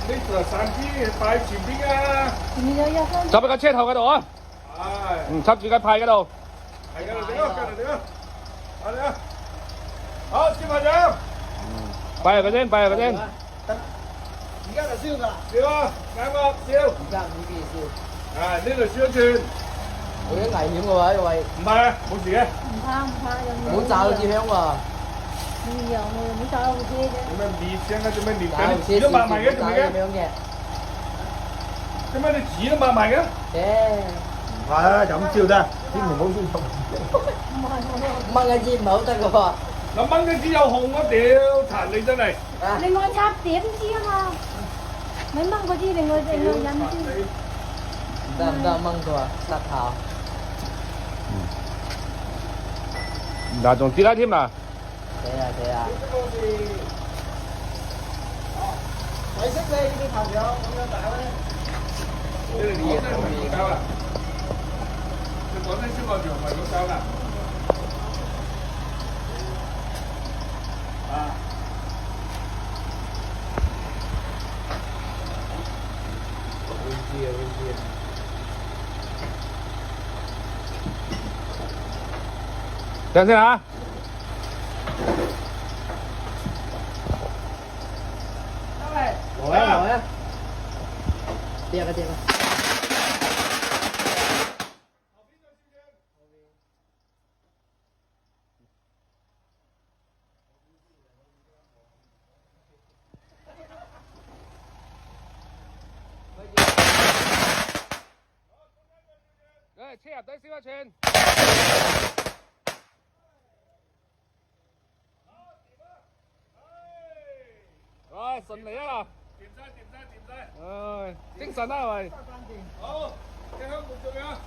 呢度散啲擺前邊啊！前面有一箱。執喺架車頭嗰度啊！係。插住架牌嗰度。係㗎，嚟啊！嚟啊！嚟啊！好，接埋獎。擺入佢先，擺入佢先。而家就燒㗎。燒啊！啱啊！燒。而家唔知幾時燒。啊！呢度燒一轉。好危險嘅喎，因為唔係啊，冇事嘅。唔怕唔怕，有唔好炸到支香喎。唔用喎，唔好炸到部車啫。做咩滅聲啊？做咩滅炸到嘅？紙都抹埋嘅，做咩嘅？咁樣嘅。做咩你紙都抹埋嘅？誒，係咁燒得，千祈唔好燒熟。唔係我。掹一支唔係好得嘅喎。嗱掹嗰支有紅啊！屌，殘你真係。另外插點支啊嘛，咪掹嗰支，另外印支。唔得，掹佢啊，失效。嗱，仲跌啦添啊！死啊！鬼識你呢啲朋友咁樣打咧？你哋廣州唔係老膠啦，你廣州消防員唔係老膠啦。啊！會知啊，會知啊。等先啊！來啊！跌啊！車入底燒一串。唉，順利啊！掂晒！唉，精神啦係咪？好，隻香冇做咩啊？